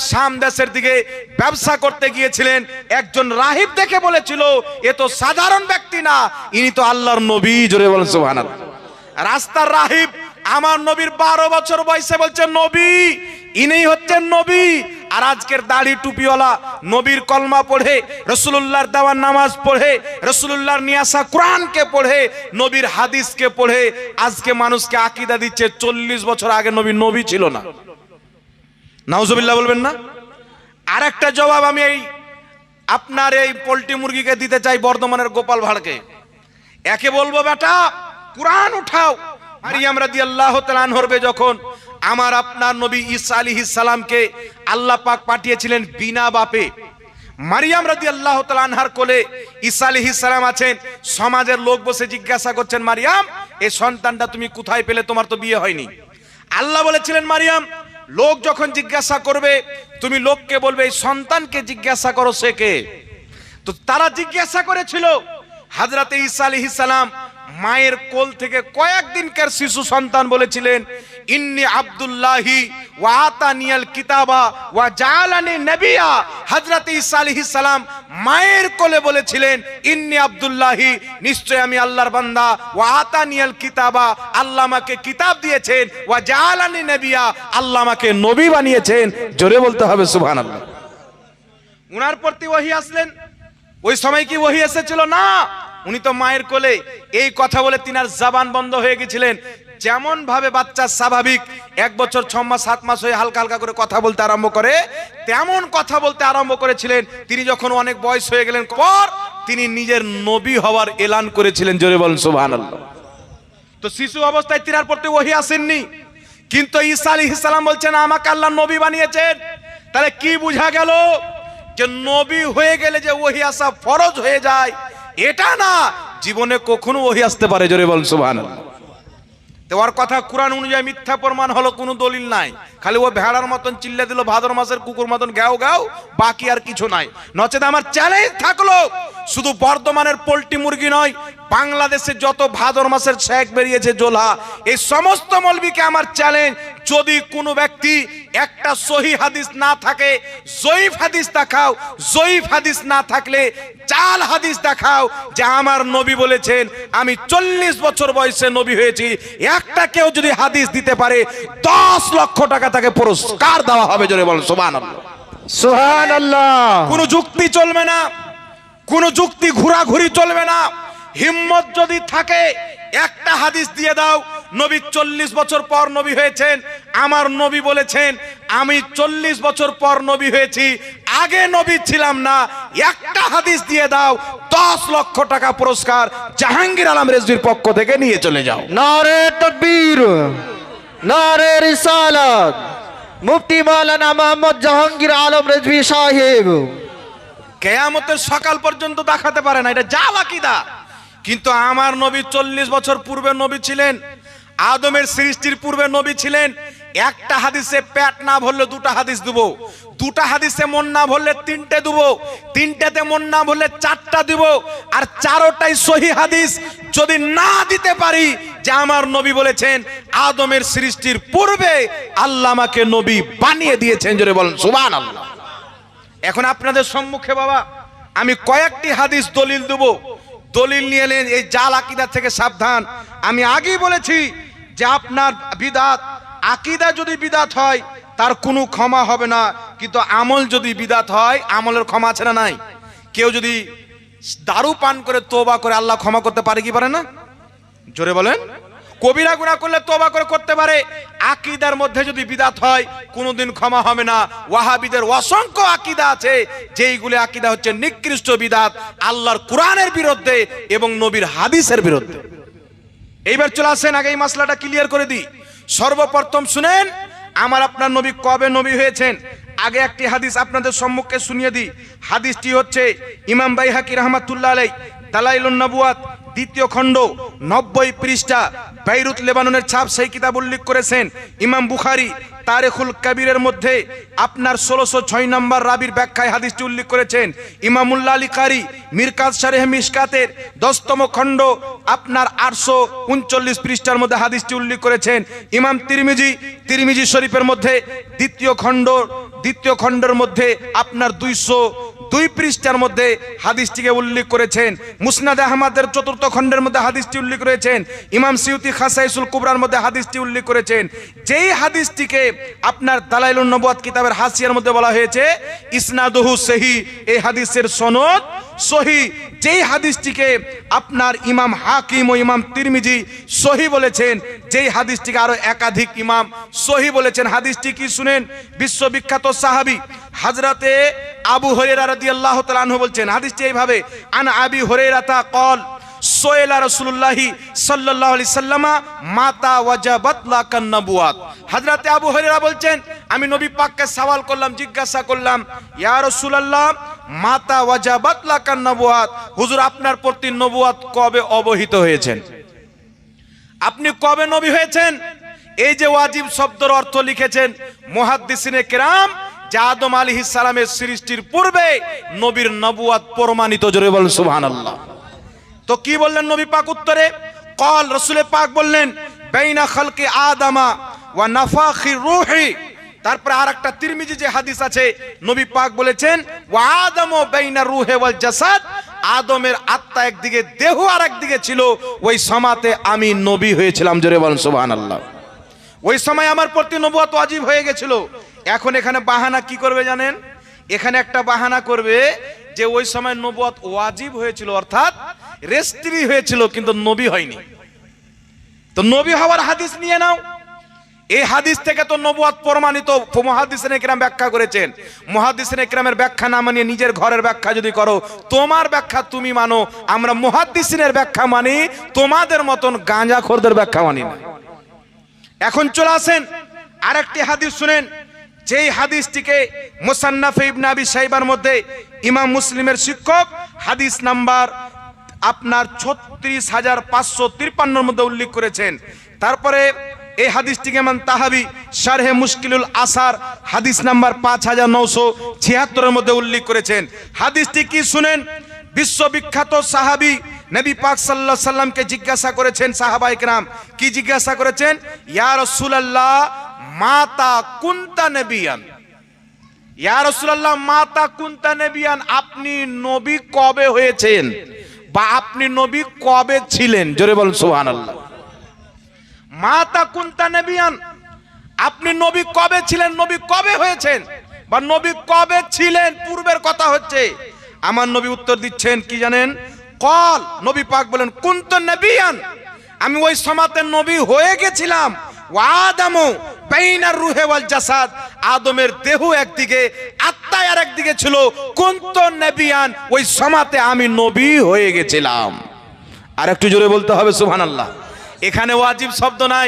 শাম দেশের দিকে ব্যবসা করতে গিয়েছিলেন, একজন রাহিব দেখে বলেছিল এ তো সাধারণ ব্যক্তি না, ইনি তো আল্লাহর নবী। জোরে বলেন সুবহানাল্লাহ। রাস্তার রাহিব আমার নবীর 12 বছর বয়সে বলছে নবী, ইনি হচ্ছেন নবী। আর আজকের দাড়ি টুপিওয়ালা নবীর কলমা পড়ে, রাসূলুল্লাহর দেওয়া নামাজ পড়ে, রাসূলুল্লাহর নিয়ে আসা কোরআনকে পড়ে, নবীর হাদিসকে পড়ে আজকে মানুষকে আকীদা দিচ্ছে 40 বছর আগে নবী নবী ছিল না। নাউজুবিল্লাহ বলবেন না? আরেকটা জবাব আমি এই আপনার এই পোল্ট্রি মুরগিকে দিতে চাই, বর্ধমানের গোপাল ভাড়কে। একে বলবো বেটা কুরআন উঠাও। মারিয়াম রাদিয়াল্লাহু তাআলা আনহার যখন আমার আপনার নবী ঈসা আলাইহিস সালামকে আল্লাহ পাক পাঠিয়েছিলেন বিনা বাপে, মারিয়াম রাদিয়াল্লাহু তাআলা আনহার কোলে ঈসা আলাইহিস সালাম আছেন। সমাজের লোক বসে জিজ্ঞাসা করছেন, মারিয়াম এই সন্তানটা তুমি কোথায় পেলে, তোমার তো বিয়ে হয়নি। আল্লাহ বলেছিলেন, মারিয়াম লোক যখন জিজ্ঞাসা করবে তুমি লোককে বলবে এই সন্তানকে জিজ্ঞাসা করো সে কে। তো তারা জিজ্ঞাসা করেছিল হযরত ঈসা আলাইহিস সালাম মায়ের কোল থেকে কয়েকদিনকার শিশু সন্তান বলেছিলেন ইন্নী আব্দুল্লাহি ওয়া আতানিয়াল কিতাবা ওয়া জাআলানি নবিয়্যা। হযরত ঈসা আলাইহিস সালাম মায়ের কোলে বলেছিলেন ইন্নী আব্দুল্লাহি, নিশ্চয় আমি আল্লাহর বান্দা, ওয়া আতানিয়াল কিতাবা, আল্লাহ আমাকে কিতাব দিয়েছেন, ওয়া জাআলানি নবিয়্যা, আল্লাহ আমাকে নবী বানিয়েছেন। জোরে বলতে হবে সুবহানাল্লাহ। উনার প্রতি ওহী আসলেন, ওই সময় কি ওহী এসেছিল? না, উনি তো মায়ের কোলে। এই কথা বলে তিনার জবান বন্ধ হয়ে গেছিলেন। যেমন ভাবে বাচ্চা স্বাভাবিক 1 বছর 6 মাস 7 মাস হয়ে হালকা হালকা করে কথা বলতে আরম্ভ করে, তেমন কথা বলতে আরম্ভ করেছিলেন। তিনি যখন অনেক বয়স হয়ে গেলেন পর তিনি নিজের নবী হওয়ার এলান করেছিলেন। জোরে বলেন সুবহানাল্লাহ। তো শিশু অবস্থায় তিনার প্রতি ওহী আসেননি, কিন্তু ঈসা আলাইহিস সালাম বলছেন আমাকে আল্লাহ নবী বানিয়েছেন। তাহলে কি বোঝা গেল? যে নবী হয়ে গেলে যে ওহী আসা ফরজ হয়ে যায় এটা না, জীবনে কখনো ওহী আসতে পারে। জোরে বলেন সুবহানাল্লাহ। তো ওর কথা কুরআন অনুযায়ী মিথ্যা প্রমাণ হলো, কোনো দলিল নাই। খালি ও ভেড়ার মতন চিল্লা দিল, ভাদর মাসের কুকুর মতন গাও গাও, বাকি আর কিছু নাই। নচেত আমার চ্যালেঞ্জ থাকলো শুধু বর্ধমানের পোল্ট্রি মুরগি নয়, বাংলাদেশে যত ভাদর মাসের শেখ বেরিয়েছে জোলা, এই সমস্ত মৌলবীকে আমার চ্যালেঞ্জ, যদি কোনো ব্যক্তি একটা সহিহ হাদিস না থাকে জয়ীফ হাদিস দেখাও, জয়ীফ হাদিস না থাকলে জাল হাদিস দেখাও যে আমার নবী বলেছেন আমি 40 বছর বয়সে নবী হয়েছি, একটা কেউ যদি হাদিস দিতে পারে 10 লক্ষ টাকা তাকে পুরস্কার দেওয়া হবে। জোরে বলেন সুবহানাল্লাহ। সুবহানাল্লাহ। কোনো যুক্তি চলবে না, কোনো যুক্তি ঘোরাঘুরি চলবে না। হিম্মত যদি থাকে একটা হাদিস দিয়ে দাও, নবী 40 বছর পর নবী হয়েছেন, আমার নবী বলেছেন আমি 40 বছর পর নবী হয়েছি, আগে নবী ছিলাম না, একটা হাদিস দিয়ে দাও, 10 লক্ষ টাকা পুরস্কার জাহাঙ্গীর আলম রেজভির পক্ষ থেকে নিয়ে চলে যাও। নারে তাকবীর, নারে রিসালাত, মুফতি মাওলানা মোহাম্মদ জাহাঙ্গীর আলম রেজভি সাহেব কিয়ামতের সকাল পর্যন্ত দেখাতে পারে না, এটা জাল আকীদা। কিন্তু আমার নবী 40 বছর পূর্বে নবী ছিলেন, আদমের সৃষ্টির পূর্বে নবী ছিলেন। একটা হাদিসে পেট না ভরলে 2টা হাদিস দেব, 2টা হাদিসে মন না ভরলে 3টে দেব, 3টেতে মন না ভরলে 4টা দেব, আর 4টাই সহিহ হাদিস যদি না দিতে পারি যে আমার নবী বলেছেন আদমের সৃষ্টির পূর্বে আল্লাহ আমাকে নবী বানিয়ে দিয়েছেন। জোরে বলেন সুবহানাল্লাহ। এখন আপনাদের সম্মুখে বাবা আমি কয়েকটি হাদিস দলিল দেব, দলিল নিয়ে এলেন, এই জাল আকীদা থেকে সাবধান। আমি আগেই বলেছি যে আপনার বিদাত আকীদা যদি বিদাত হয় তার কোনো ক্ষমা হবে না, কিন্তু আমল যদি বিদাত হয় আমলের ক্ষমা আছে না নাই? কেউ যদি দারু পান করে তওবা করে আল্লাহ ক্ষমা করতে পারে কি পারে না? জোরে বলেন। কবিরা গুনাহ করলে তওবা করে করতে পারে। আকীদার মধ্যে যদি বিদাত হয় কোনোদিন ক্ষমা হবে না। ওয়াহাবিদের অসংখ্য আকীদা আছে যেইগুলো আকীদা হচ্ছে নিকৃষ্ট বিদাত, আল্লাহর কোরআনের বিরুদ্ধে এবং নবীর হাদিসের বিরুদ্ধে। এইবার চলে আসেন আগে এই মাসলাটা ক্লিয়ার করে দিই। সর্বপ্রথম শুনেন আমার আপনার নবী কবে নবী হয়েছেন। আগে একটি হাদিস আপনাদের সম্মুখে শুনিয়ে দিই। হাদিসটি হচ্ছে ইমাম বাইহাকি রাহমাতুল্লাহ আলাইহি দালাইলুন নবুয়াত দ্বিতীয় খণ্ড 90 পৃষ্ঠা, বেইরুত লেবাননের ছাপ, সেই কিতাব উল্লেখ করেছেন। ইমাম বুখারী তারিখুল কবিরের মধ্যে আপনার 1606 নম্বর রাবির ব্যাখ্যায় হাদিসটি উল্লেখ করেছেন। ইমামুল্লাহ আলী কারি মিরকাত শারহ মিশকাতের 10তম খণ্ড আপনার 839 পৃষ্ঠার মধ্যে হাদিসটি উল্লেখ করেছেন। ইমাম তিরমিজি শরীফের মধ্যে দ্বিতীয় খণ্ডের মধ্যে আপনার 202 পৃষ্ঠার মধ্যে হাদিসটিকে উল্লেখ করেছেন। মুসনাদ আহমদের 4র্থ খণ্ডের মধ্যে হাদিসটি উল্লেখ করেছেন। ইমাম সিউতি খাসাইসুল কুবরার মধ্যে হাদিসটি উল্লেখ করেছেন। যেই হাদিসটিকে আপনার দালাইলুন নবুয়াত কিতাবের হাসিয়ার মধ্যে বলা হয়েছে ইসনাদুহু সহি, এই হাদিসের সনদ সহি। যেই হাদিসটিকে আপনার ইমাম হাকিম ও ইমাম তিরমিজি সহি বলেছেন, যেই হাদিসটিকে আরো একাধিক ইমাম সহি বলেছেন। হাদিসটি কি শুনেন, বিশ্ববিখ্যাত সাহাবী হযরতে আবু হুরায়রা রাদিয়াল্লাহু তাআলা আনহু বলছেন, হাদিসটি এইভাবে, আন আবি হুরায়রা قال সোয়েলা রাসূলুল্লাহি সাল্লাল্লাহু আলাইহি সাল্লামা মাতা ওয়াজাবাত লাকান নবুয়াত। হযরতে আবু হুরায়রা বলছেন, আমি নবী পাককে সওয়াল করলাম, জিজ্ঞাসা করলাম, ইয়া রাসূলুল্লাহ মাতা ওয়াজাবাত লাকান নবুয়াত, হুজুর আপনার প্রতি নবুয়াত কবে অবহিত হয়েছেন, আপনি কবে নবী হয়েছেন? এই যে ওয়াজিব শব্দের অর্থ লিখেছেন মুহাদ্দিসিনে কেরাম, যে আদম আলাইহিস সালামের সৃষ্টির পূর্বে নবীর নবুয়াত প্রমাণিত। জোরে বলেন সুবহানাল্লাহ। তো কি বললেন নবী পাক উত্তরে? কল, রাসূলে পাক বললেন, বাইনা খালকি আদামা ওয়া নাফাখি রূহি। তারপরে আরেকটা তিরমিজি যে হাদিস আছে, নবী পাক বলেছেন, ওয়া আদামু বাইনা রূহি ওয়াল জাসাদ, আদমের আত্মা একদিকে, দেহ আর একদিকে ছিল, ওই সময়তে আমি নবী হয়েছিলাম। জোরে বলেন সুবহানাল্লাহ। ওই সময় আমার প্রতি নবুয়ত ওয়াজিব হয়ে গেছিল। এখন এখানে বাহানা কি করবে জানেন? এখানে একটা বাহানা করবে যে ওই সময় নবুয়ত ওয়াজিব হয়েছিল, অর্থাৎ রেস্ট্রি হয়েছিল, কিন্তু নবী হয়নি। তো নবী হওয়ার হাদিস নিয়ে নাও। এই হাদিস থেকে তো নবুয়ত প্রমাণিত। মুহাদ্দিসিনে কিরাম ব্যাখ্যা করেছেন। মুহাদ্দিসিনে কিরামের ব্যাখ্যা না মানিয়ে নিজের ঘরের ব্যাখ্যা যদি করো, তোমার ব্যাখ্যা তুমি মানো, আমরা মুহাদ্দিসিনের ব্যাখ্যা মানি, তোমাদের মতন গাঁজাখোরদের ব্যাখ্যা মানি না। এখন চলে আসেন আরেকটি হাদিস শুনেন, যেই হাদিসটিকে মুসান্নাফে ইবনে আবি শাইবার মধ্যে ইমাম মুসলিমের শিক্ষক হাদিস নাম্বার আপনার 36553 মধ্যে উল্লেখ করেছেন। তারপরে এই হাদিসটিকে ইমাম তাহাবি শারহে মুশকিলুল আসার হাদিস নাম্বার 5976 এর মধ্যে উল্লেখ করেছেন। হাদিসটি কি শুনেন, বিশ্ববিখ্যাত সাহাবী নবী পাক সাল্লাল্লাহু আলাইহি সাল্লামকে জিজ্ঞাসা করেছেন সাহাবায়ে কেরাম, কি জিজ্ঞাসা করেছেন? ইয়া রাসূলুল্লাহ মাতা কুনতা নবিয়ান, ইয়া রাসূলুল্লাহ মাতা কুনতা নবিয়ান, আপনি নবী কবে হয়েছেন বা আপনি নবী কবে ছিলেন? জোরে বলুন সুবহানাল্লাহ। মাতা কুনতা নবিয়ান, আপনি নবী কবে ছিলেন, নবী কবে হয়েছেন বা নবী কবে ছিলেন, পূর্বের কথা হচ্ছে। আমার নবী উত্তর দিচ্ছেন কি জানেন? কল, নবী পাক বলেন, কুনতু নবিয়ান, আমি ওই সময়তে নবী হয়ে গেছিলাম। ওয়া আদামু বাইনার রূহি ওয়াল জাসাদ, আদমের দেহ একদিকে, আত্মা আর একদিকে ছিল। কুনতু নবিয়ান, ওই সময়তে আমি নবী হয়ে গেছিলাম। আর একটু জোরে বলতে হবে সুবহানাল্লাহ। এখানে ওয়াজিব শব্দ নাই,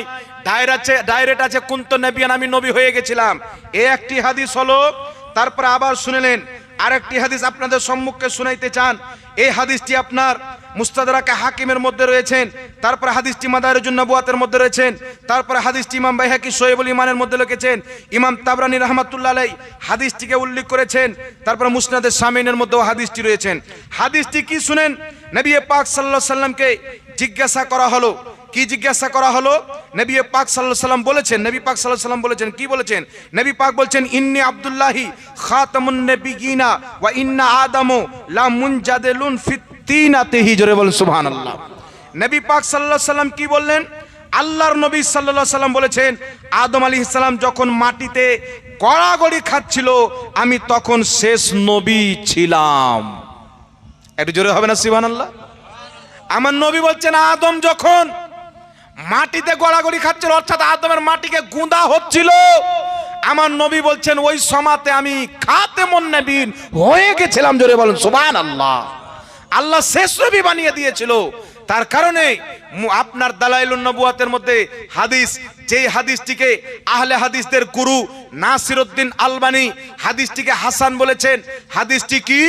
ডাইরেক্ট আছে কুনতু নবিয়ান, আমি নবী হয়ে গেছিলাম। এই একটি হাদিস হলো। তারপরে আবার শুনলেন আরেকটি হাদিস আপনাদের সম্মুখে শুনাইতে চান। এই হাদিসটি আপনার মুস্তাদরাকে হাকিমের মধ্যে রয়েছেন। তারপরে হাদিসটি মাদারিজুন নবুয়াতের মধ্যে রয়েছেন। তারপরে হাদিসটি ইমাম বাইহাকি শোয়েবুল ঈমানের মধ্যে লিখেছেন। ইমাম তাবরানী রাহমাতুল্লাহ আলাইহি হাদিসটিকে উল্লেখ করেছেন। তারপরে মুসনাদে শামিনের মধ্যেও হাদিসটি রয়েছেন। হাদিসটি কি শুনেন, নবী পাক সাল্লাল্লাহু আলাইহি সাল্লামকে জিজ্ঞাসা করা হলো। কি জিজ্ঞাসা করা হলো? নবী পাক সাল্লাল্লাহু আলাইহি সাল্লাম বলেছেন, নবী পাক সাল্লাল্লাহু আলাইহি সাল্লাম বলেছেন, কি বলেছেন? নবী পাক বলছেন, ইন্নী আব্দুল্লাহি খাতামুন নবিয়িনা ওয়া ইন্না আদামু লা মুনজাদিলুন ফিত্তিনাতিহি। জোরে বলেন সুবহানাল্লাহ। নবী পাক সাল্লাল্লাহু আলাইহি সাল্লাম কি বললেন? আল্লাহর নবী সাল্লাল্লাহু আলাইহি সাল্লাম বলেছেন, আদম আলাইহিস সালাম যখন মাটিতে গড়াগড়ি খাচ্ছিল, আমি তখন শেষ নবী ছিলাম। একটু জোরে হবে না সুবহানাল্লাহ? আমার নবী বলছেন, আদম যখন মাটিতে গড়াগড়ি খাচ্ছিল, অর্থাৎ আদমের মাটিকে গুঁদা হচ্ছিল, আমার নবী বলছেন ওই সময়তে আমি খাতেমুন নবীন হয়ে গেছিলাম। জোরে বলেন সুবহানাল্লাহ। আল্লাহ শেষ নবী বানিয়ে দিয়েছিল। তার কারণে আপনার দালাইলুন নবুয়াতের মধ্যে হাদিস, যেই হাদিসটিকে আহলে হাদিসদের গুরু নাসিরউদ্দিন আলবানী হাদিসটিকে হাসান বলেছেন। হাদিসটি কি?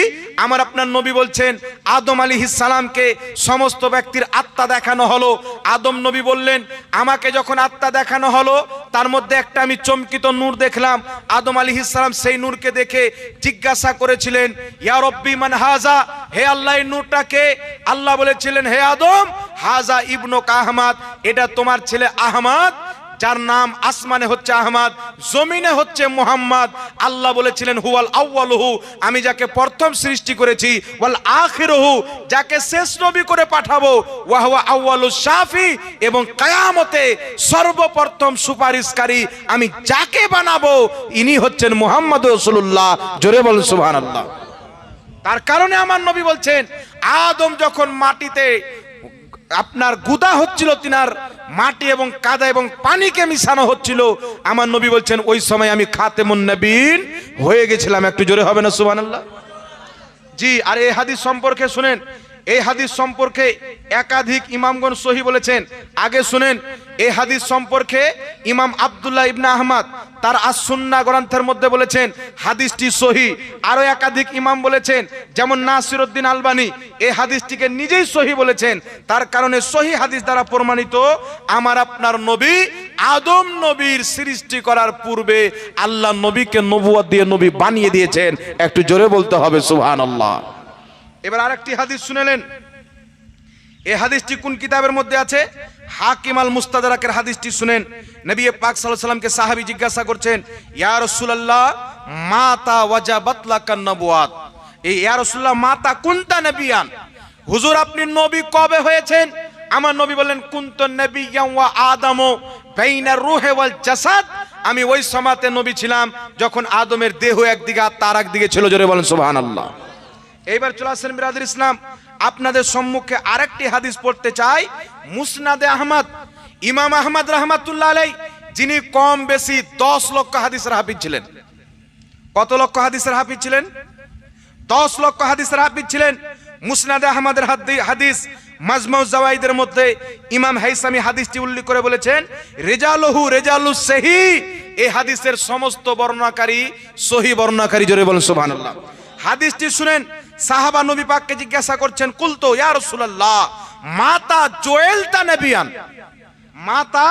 আমার আপনার নবী বলছেন, আদম আলাইহিস সালামকে সমস্ত ব্যক্তির আত্মা দেখানো হলো। আদম নবী বললেন, আমাকে যখন আত্মা দেখানো হলো তার মধ্যে একটা আমি চমকিত নূর দেখলাম। আদম আলাইহিস সালাম সেই নূরকে দেখে জিজ্ঞাসা করেছিলেন, ইয়া রব্বি মান হাজা, হে আল্লাহ এই নূরটা কে? আল্লাহ বলেছিলেন, হে আদম, হাজা ইবনুকা আহমদ, এটা তোমার ছেলে আহমদ, যার নাম আসমানে হচ্ছে আহমদ, জমিনে হচ্ছে মুহাম্মদ। আল্লাহ বলেছিলেন, হুয়াল আউয়ালুহু, আমি যাকে প্রথম সৃষ্টি করেছি, ওয়াল আখিরুহু, যাকে শেষ নবী করে পাঠাবো, ওয়া হুয়া আউয়ালুশ শাফি, এবং কিয়ামতে সর্বপ্রথম সুপারিশকারী আমি যাকে বানাবো ইনি হচ্ছেন মুহাম্মদ রাসূলুল্লাহ। জোরে বলুন সুবহানাল্লাহ। তার কারণে আমার নবী বলছেন, আদম যখন মাটিতে আপনার গুদা হচ্ছিল, তিনার মাটি এবং কাদা এবং পানিকে মিশানো হচ্ছিল, আমার নবী বলছেন ওই সময় আমি খাতেমুন নবীন হয়ে গেছিলাম। একটু জোরে হবে না সুবহানাল্লাহ? জি, আর এই হাদিস সম্পর্কে শুনেন, এই হাদিস সম্পর্কে একাধিক ইমামগণ সহি বলেছেন। আগে শুনেন, এই হাদিস সম্পর্কে ইমাম আব্দুল্লাহ ইবনে আহমদ তার আস-সুন্নাহ গ্রন্থের মধ্যে বলেছেন হাদিসটি সহি। আরো একাধিক ইমাম বলেছেন, যেমন নাসিরউদ্দিন আলবানী এই হাদিসটিকে নিজেই সহি বলেছেন। তার কারণে সহি হাদিস দ্বারা প্রমাণিত আমার আপনার নবী আদম নবীর সৃষ্টি করার পূর্বে আল্লাহ নবীকে নবুয়ত দিয়ে নবী বানিয়ে দিয়েছেন। একটু জোরে বলতে হবে সুবহানাল্লাহ। এবার আরেকটি হাদিস শুনেলেন, এই হাদিসটি কোন কিতাবের মধ্যে আছে? হাকিম আল মুস্তাদরাকের হাদিসটি শুনেন। নবী পাক সাল্লাল্লাহু আলাইহি ওয়াসাল্লামকে সাহাবী জিজ্ঞাসা করছেন, ইয়া রাসূলুল্লাহ মাতা ওয়াজাবাত লাকান নবুয়াত, এই ইয়া রাসূলুল্লাহ মাতা কুনতা নবিয়ান, হুজুর আপনি নবী কবে হয়েছেন? আমার নবী বললেন, কুনতু নবিয়্যান ওয়া আদামু বাইনার রূহি ওয়াল জাসাদ, আমি ওই সময়তে নবী ছিলাম যখন আদমের দেহ একদিকে আর তার একদিকে ছিল। জোরে বলেন সুবহানাল্লাহ। এইবার চলে আসেন বিরাদর ইসলাম, আপনাদের সম্মুখে আরেকটি হাদিস পড়তে চাই। মুসনাদে আহমদ, ইমাম আহমদ রাহমাতুল্লাহ আলাইহি, যিনি কম বেশি 10 লক্ষ হাদিসের হাফিজ ছিলেন। কত লক্ষ হাদিসের হাফিজ ছিলেন? 10 লক্ষ হাদিসের হাফিজ ছিলেন। মুসনাদে আহমদের হাদিস মাজমাউ জাওয়াইদের মধ্যে ইমাম হাইসামি হাদিসটি উল্লেখ করে বলেছেন, রিজালুহু রিজালুস সহি, এই হাদিসের সমস্ত বর্ণনাকারী সহি বর্ণনাকারী। জোরে বলেন সুবহানাল্লাহ। হাদিসটি শুনেন, সাহাবা নবী পাককে জিজ্ঞাসা করছেন, কুলতু ইয়া রাসূলুল্লাহ মাতা জুয়েলতা নবিয়ান, মাতা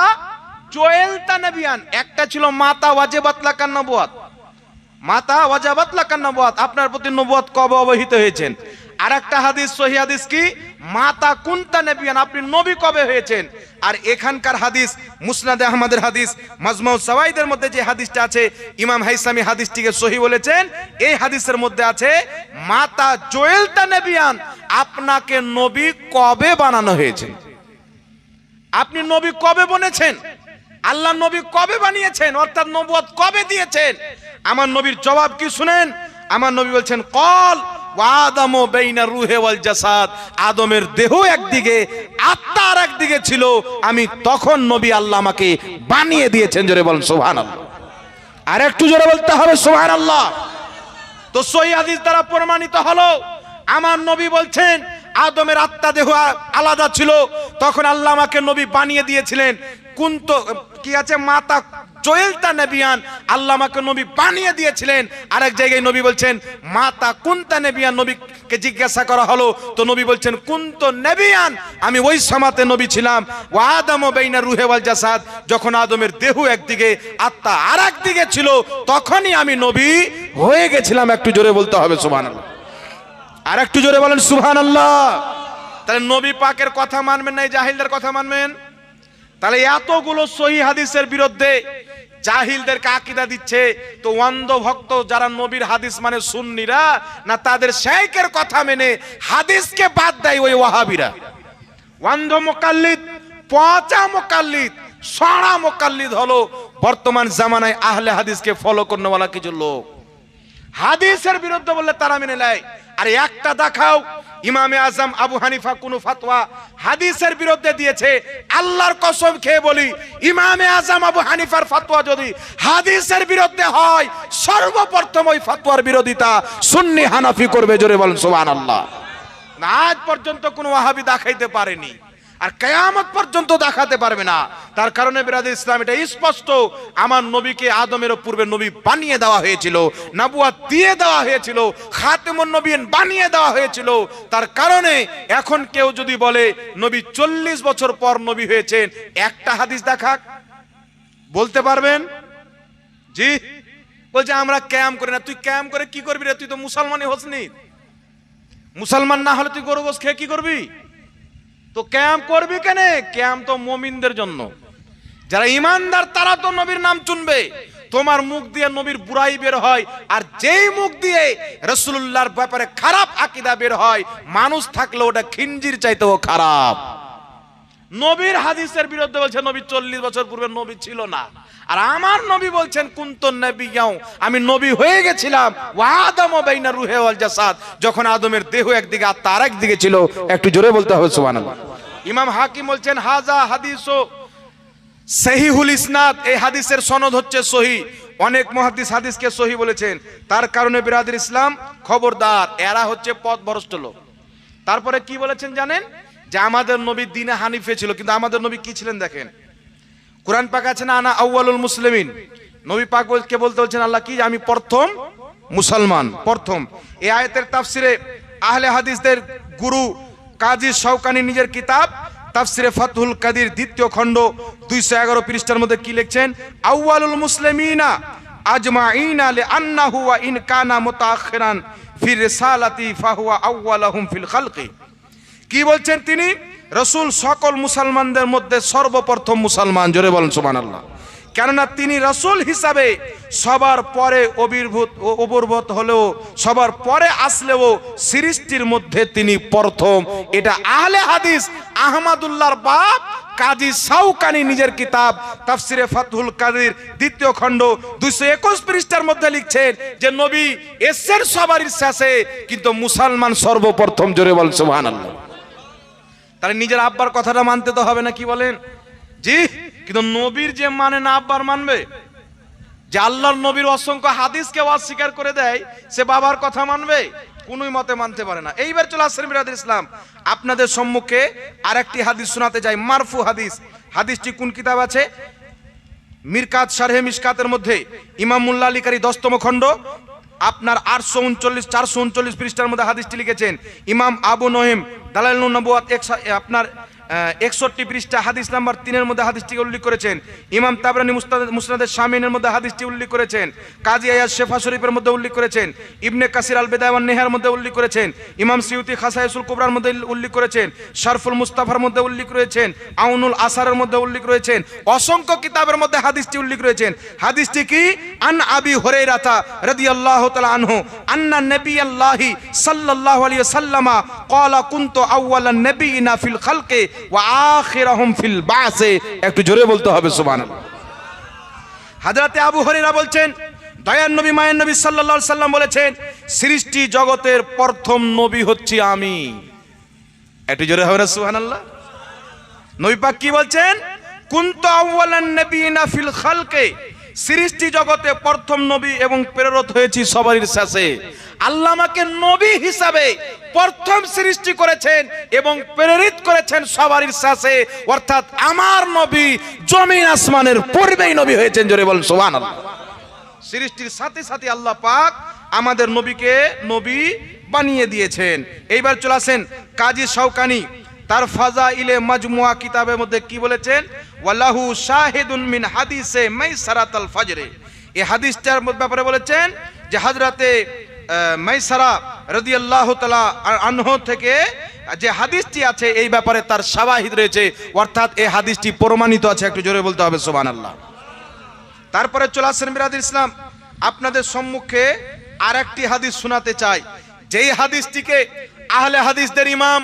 জুয়েলতা নবিয়ান, একটা ছিল মাতা ওয়াজিবাত লাকান নবুয়াত, মাতা ওয়াজিবাত লাকান নবুয়াত, আপনার প্রতি নবুয়াত কবে অবহিত হয়েছেন। আর একটা হাদিস সহিহ হাদিস কি, মাতা কুনতা নবিয়ান, আপনি নবী কবে হয়েছেন। আর এখানকার হাদিস মুসনাদে আহমদের হাদিস মাজমাউ জাওয়াইদের মধ্যে যে হাদিসটা আছে, ইমাম হাইসামি হাদিসটিকে সহি বলেছেন। এই হাদিসের মধ্যে আছে মাতা জুয়েলতা নবিয়ান, আপনাকে নবী কবে বানানো হয়েছে, আপনি নবী কবে বনেছেন, আল্লাহ নবী কবে বানিয়েছেন, অর্থাৎ নবুয়ত কবে দিয়েছেন। আমার নবীর জবাব কি শুনেন, আমার নবী বলছেন, কল ওয়াদামু বাইনা রূহি ওয়াল জাসাদ, আদমের দেহ একদিকে আত্মা আর একদিকে ছিল, আমি তখন নবী আল্লাহ আমাকে বানিয়ে দিয়েছেন। জোরে বলেন সুবহানাল্লাহ। আর একটু জোরে বলতে হবে সুবহানাল্লাহ। তো সহিহ হাদিস দ্বারা প্রমাণিত হলো আমার নবী বলছেন আদমের আত্মা দেহ আলাদা ছিল, তখন আল্লাহ আমাকে নবী বানিয়ে দিয়েছিলেন। কুনতু কি আছে, মাতা জুয়েলতা নবিয়ান, আল্লাহ আমাকে নবী বানিয়ে দিয়েছিলেন। আরেক জায়গায় নবী বলছেন মাতা কুনতা নবিয়ান, নবীকে জিজ্ঞাসা করা হলো তো নবী বলছেন কুনতু নবিয়ান, আমি ওই সময়তে নবী ছিলাম। ওয়া আদামু বাইনা রূহি ওয়াল জাসাদ, যখন আদমের দেহ একদিকে আত্মা আর একদিকে ছিল, তখনই আমি নবী হয়ে গেছিলাম। একটু জোরে বলতে হবে সুবহানাল্লাহ। আর একটু জোরে বলেন সুবহানাল্লাহ। তাহলে নবী পাকের কথা মানবেন না, জাহিলদের কথা মানবেন? তাহলে এতগুলো সহিহ হাদিসের বিরুদ্ধে জাহিলদেরকে আকীদা দিচ্ছে, তো অন্ধ ভক্ত যারা নবীর হাদিস মানে সুন্নিরা না তাদের শাইখের কথা মেনে হাদিসকে বাদ দেয় ওই ওয়াহাবিরা। অন্ধ মুকাল্লিদ, পচা মুকাল্লিদ, সড়া মুকাল্লিদ হলো বর্তমান জামানায় আহলে হাদিসকে ফলো করনেওয়ালা কিছু লোক। হাদিসের বিরুদ্ধে বললে তারা মেনে নেয়। আর একটা দেখাও ইমামে আজম আবু হানিফা কোন ফতোয়া হাদিসের বিরুদ্ধে দিয়েছে, আল্লাহর কসম খেয়ে বলি ইমামে আজম আবু হানিফার ফতোয়া যদি হাদিসের বিরুদ্ধে হয়, সর্বপ্রথম ওই ফতোয়ার বিরোধিতা সুন্নি হানাফি করবে। জোরে বলেন সুবহানাল্লাহ। আজ পর্যন্ত কোন ওয়াহাবি দেখাইতে পারেনি। আর কিয়ামত পর্যন্ত দেখাতে পারবে না। তার কারণে বিরাদর ইসলাম এটা স্পষ্ট, আমার নবীকে আদমেরও পূর্বে নবী বানিয়ে দেওয়া হয়েছিল, নবুয়ত দিয়ে দেওয়া হয়েছিল, খাতেমুন নবীন বানিয়ে দেওয়া হয়েছিল। তার কারণে এখন কেউ যদি বলে নবী 40 বছর পর নবী হয়েছেন, একটা হাদিস দেখাক, বলতে পারবেন? জি, বলছে আমরা ক্যাম্প করি না। তুই ক্যাম্প করে কি করবি রে? তুই তো মুসলমানই হোসনি। মুসলমান না হলে তুই গরু গোশ খেয়ে কি করবি? তো ক্যাম্প করবি কেন? ক্যাম্প তো মুমিনদের জন্য, যারা ইমানদার তারা তো নবীর নাম চুনবে। তোমার মুখ দিয়ে নবীর বুরাই বের হয়, আর যেই মুখ দিয়ে রাসূলুল্লাহর ব্যাপারে খারাপ আকীদা বের হয়, মানুষ থাকলে ওটা খিঞ্জির চাইতেও খারাপ। নবীর হাদিসের বিরুদ্ধে বলছে নবী 40 বছর পূর্বে নবী ছিল না, আর আমার নবী বলছেন কুনতুন নবিয়্যাও, আমি নবী হয়ে গেছিলাম। ওয়া আদামু বাইনা রূহি ওয়াল জাসাদ, যখন আদমের দেহ একদিকে আত্মা আরেকদিকে ছিল। একটু জোরে বলতে হবে সুবহানাল্লাহ। ইমাম হাকিম বলছেন হাজা হাদিসু সহিহুল ইসনাদ, এই হাদিসের সনদ হচ্ছে সহিহ। অনেক মুহাদ্দিস হাদিসকে সহিহ বলেছেন। তার কারণে বিরাদর ইসলাম খবরদার, এরা হচ্ছে পথভ্রষ্ট লোক। তারপরে কি বলেছেন জানেন? যে আমাদের নবী দ্বীনে হানিফে ছিল, কিন্তু আমাদের নবী কি ছিলেন দেখেন। কুরআন পাক আছে না, আনা আউয়ালুল মুসলিমিন, নবী পাক কে বলতে বলছেন আল্লাহ কি, আমি প্রথম মুসলমান, প্রথম। এই আয়াতের তাফসিরে আহলে হাদিসদের গুরু কাজী শাওকানি নিজের কিতাব তাফসিরে ফাতহুল কাদির 2য় খণ্ড 211 পৃষ্ঠার মধ্যে কি লিখছেন, আউয়ালুল মুসলিমিনা আজমাইনা লিআন্নাহু ওয়া ইন কানা মুতাআখিরান ফি রিসালাতি ফাহুয়া আউয়ালুহুম ফিল খালকি। কি বলছেন তিনি? রাসূল সকল মুসলমানদের মধ্যে সর্বপ্রথম মুসলমান। জোরে বলেন সুবহানাল্লাহ। কেননা তিনি রাসূল হিসাবে সবার পরে অবির্ভূত হলেও, সবার পরে আসলেও সৃষ্টির মধ্যে তিনি প্রথম। এটা আহলে হাদিস আহমদুল্লাহর বাপ কাজী শাওকানি নিজের কিতাব তাফসিরে ফাতহুল কাদির 2য় খণ্ড 221 পৃষ্ঠার মধ্যে লিখছেন যে নবী এসের সবারই শেষে, কিন্তু মুসলমান সর্বপ্রথম। জোরে বলেন সুবহানাল্লাহ। তাহলে নিজের আব্বার কথাটা মানতে তো হবে না, কি বলেন? জি, কিন্তু নবীর যে মানে না আব্বার মানবে? যে আল্লাহর নবীর অসংখ্য হাদিসকে অস্বীকার করে দেয়, সে বাবার কথা মানবে? কোনোই মতে মানতে পারে না। এইবার চলে আসেন বিরাদর ইসলাম, আপনাদের সম্মুখে আরেকটি হাদিস শোনাতে চাই, মারফু হাদিস। হাদিসটি কোন কিতাব আছে? মিরকাত শারহে মিশকাতের মধ্যে ইমাম মুল্লা আলী কারী 10তম খণ্ড আপনার 439 পৃষ্ঠার মধ্যে হাদিসটি লিখেছেন। ইমাম আবু নহিম দালাইলুন নবুয়াত আপনার 61 পৃষ্ঠা হাদিস নাম্বার 3 এর মধ্যে হাদিসটি উল্লেখ করেছেন। ইমাম তাবরানী মুসনাদে শামিনের মধ্যে হাদিসটি উল্লেখ করেছেন। কাজী আয়াজ শেফা শরীফের মধ্যে উল্লেখ করেছেন। ইবনে কাসির আল বিদায়া ওয়ান নিহার মধ্যে উল্লেখ করেছেন। ইমাম সিউতি খাসাইসুল কুবরার মধ্যে উল্লেখ করেছেন। শারফুল মুস্তাফার মধ্যে উল্লেখ রয়েছেন। আউনুল আসারের মধ্যে উল্লেখ রয়েছেন। অসংখ্য কিতাবের মধ্যে হাদিসটি উল্লেখ রয়েছেন। হাদিসটি কি? আন আবি হুরায়রা রাদিয়াল্লাহু তাআলা আনহু আন্না নবিয়াল্লাহি সাল্লাল্লাহু আলাইহি ওয়াসাল্লাম ক্বালা কুনতু আউওয়ালান নবিয়িনা ফিল খালকি ওয়া আখিরাহুম ফিল বাসে। একটু জোরে বলতে হবে সুবহানাল্লাহ। হযরতে আবু হুরায়রা বলছেন, দয়ার নবী মায়ের নবী সাল্লাল্লাহু আলাইহি সাল্লাম বলেছেন, সৃষ্টি জগতের প্রথম নবী হচ্ছি আমি। একটু জোরে হবে সুবহানাল্লাহ। নবী পাক কি বলছেন? কুনতু আউওয়ালান নবিয়িনা ফিল খালকি, সৃষ্টি জগতে প্রথম নবী এবং প্রেরিত হয়েছি সবারই শেষে। আল্লাহ আমাকে নবী হিসাবে প্রথম সৃষ্টি করেছেন এবং প্রেরিত করেছেন সবারই শেষে, অর্থাৎ আমার নবী জমিন আসমানের পূর্বেই নবী হয়েছেন। জোরে বলেন সুবহানাল্লাহ। সৃষ্টির সাথে সাথে আল্লাহ পাক আমাদের নবীকে নবী বানিয়ে দিয়েছেন। এইবার চলে আসেন কাজী শাওকানি তার ফাজাইলে মাজমুয়া কিতাবের মধ্যে কি বলেছেন? ওয়ালাহু শাহিদুন মিন হাদিসে মাইসারাতুল ফজরে। এই হাদিসটার ব্যাপারে বলেছেন যে হযরতে মাইসারা রাদিয়াল্লাহু তাআলা আনহু থেকে যে হাদিসটি আছে এই ব্যাপারে তার শাওয়াহিদ রয়েছে, অর্থাৎ এই হাদিসটি প্রমাণিত আছে। একটু জোরে বলতে হবে সুবহানাল্লাহ। তারপরে চলে আসেন বিরাদর ইসলাম, আপনাদের সম্মুখে আরেকটি হাদিস শোনাতে চাই, যেই হাদিসটিকে আহলে হাদিসদের ইমাম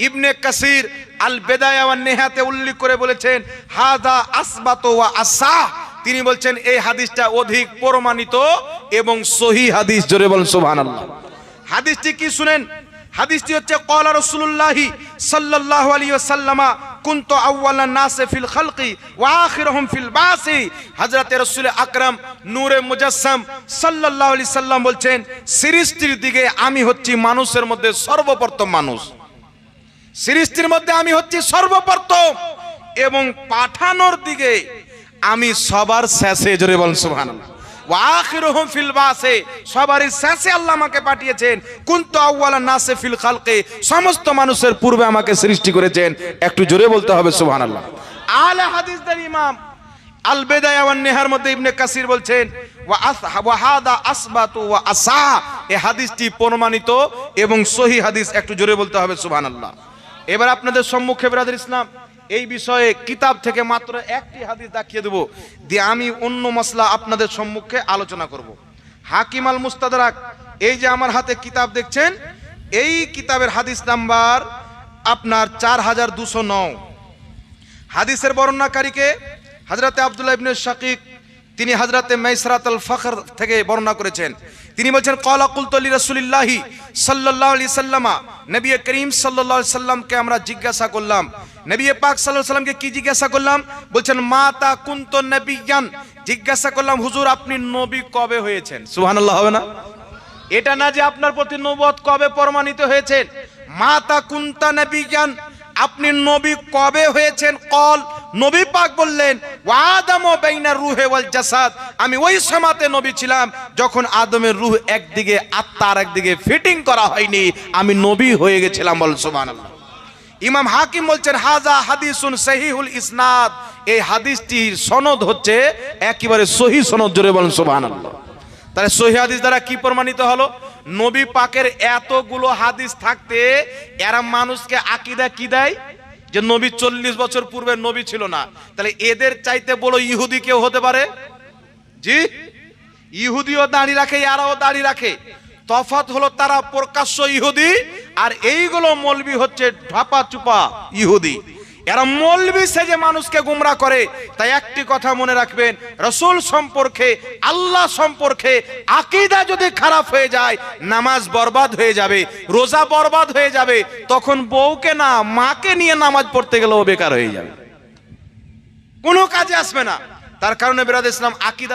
ইবনে কাসির আল বিদায়া ওয়ান নিহাতে উল্লেখ করে বলেছেন হাযা আসবাতু ওয়া আসাহ। তিনি বলছেন এই হাদিসটা অধিক প্রমাণিত এবং সহিহ হাদিস। জোরে বলেন সুবহানাল্লাহ। হাদিসটি কি শুনেন? হাদিসটি হচ্ছে ক্বালা রাসূলুল্লাহি সাল্লাল্লাহু আলাইহি ওয়াসাল্লাম কুনতু আউওয়ালান নাসি ফিল খালকি ওয়া আখিরুহুম ফিল বাসি। হযরতে রাসূল আকরাম নূরে মুজাসসাম সাল্লাল্লাহু আলাইহি সাল্লাম বলছেন, সৃষ্টির দিকে আমি হচ্ছি মানুষের মধ্যে সর্বপ্রথম মানুষ। সৃষ্টির মধ্যে আমি হচ্ছি সর্বপ্রথম এবং পাঠানোর দিকে আমি সবার শেষে, জোরে বলেন সুবহানাল্লাহ। ওয়া আখিরুহুম ফিল বাসে, সবারই শেষে আল্লাহ আমাকে পাঠিয়েছেন। কুনতু আউওয়ালান নাসে ফিল খালকে, সমস্ত মানুষের পূর্বে আমাকে সৃষ্টি করেছেন। একটু জোরে বলতে হবে সুবহানাল্লাহ। আহলে হাদিসদের ইমাম আল বিদায়া ওয়ান নিহার মধ্যে ইবনে কাসির বলছেন ওয়া হাদা আসবাতু ওয়া আসা, এই হাদিসটি প্রমাণিত এবং সহিহ হাদিস। একটু জোরে বলতে হবে সুবহানাল্লাহ। এবার আপনাদের সম্মুখে ব্রাদার ইসলাম এই বিষয়ে কিতাব থেকে মাত্র একটি হাদিস দেখিয়ে দেব, দিয়ে আমি অন্য মসলা আপনাদের সম্মুখে আলোচনা করব। হাকিম আল মুস্তাদরাক, এই যে আমার হাতে কিতাব দেখছেন, এই কিতাবের হাদিস নাম্বার আপনার 4209। হাদিসের বর্ণনাকারীকে হযরতে আব্দুল্লাহ ইবনে শাকিক, তিনি হযরতে মাইসরাত আল ফখর থেকে বর্ণনা করেছেন। তিনি বলছেন ক্বালা কুলতু লিরাসূলিল্লাহি সাল্লাল্লাহু আলাইহি সাল্লামা, নবী করিম সাল্লাল্লাহু আলাইহি সাল্লামকে আমরা জিজ্ঞাসা করলাম। নবী পাক সাল্লাল্লাহু আলাইহি সাল্লামকে কি জিজ্ঞাসা করলাম? বলছেন মাতা কুনতু নবিয়ান, জিজ্ঞাসা করলাম হুজুর আপনি নবী কবে হয়েছেন? সুবহানাল্লাহ হবে না? এটা না যে আপনার প্রতি নবুয়ত কবে প্রমাণিত হয়েছে। মাতা কুনতা নবিয়ান, আপনি নবী কবে হয়েছেন? কল, নবী পাক বললেন ওয়া আদামু বাইনা রূহে ওয়াল জাসাদ, আমি ওই সময়তে নবী ছিলাম যখন আদমের রূহ একদিকে আত্মা আর একদিকে ফিটিং করা হয়নি, আমি নবী হয়ে গেছিলাম। বল সুবহানাল্লাহ। ইমাম হাকিম বলছেন হাজা হাদিসুন সহিহুল ইসনাদ, এই হাদিসটির সনদ হচ্ছে একেবারে সহিহ সনদ, জোরে বলেন সুবহানাল্লাহ। তাহলে সহিহ হাদিস দ্বারা কি প্রমাণিত হলো? নবী পাকের এতগুলো হাদিস থাকতে এরা মানুষকে আকীদা কি দেয় যে নবী 40 বছর পূর্বে নবী ছিল না। তাহলে এদের চাইতে বড় ইহুদি কেউ হতে পারে? জি, ইহুদিও দাড়ি রাখে, এরাও দাড়ি রাখে। তফাৎ হলো তারা প্রকাশ্য ইহুদি আর এইগুলো মৌলবি হচ্ছে ঢাপা চুপা ইহুদি। এরা মৌলবি সেজে মানুষকে গুমরা করে। তাই একটি কথা মনে রাখবেন, রাসূল সম্পর্কে, আল্লাহ সম্পর্কে আকীদা যদি খারাপ হয়ে যায়, নামাজ বরবাদ হয়ে যাবে, রোজা বরবাদ হয়ে যাবে, তখন বউকে না মাকে নিয়ে নামাজ পড়তে গেলেও বেকার হয়ে যাবে, কোনো কাজে আসবে না। তার কারণে বিরাদ ইসলাম আকীদা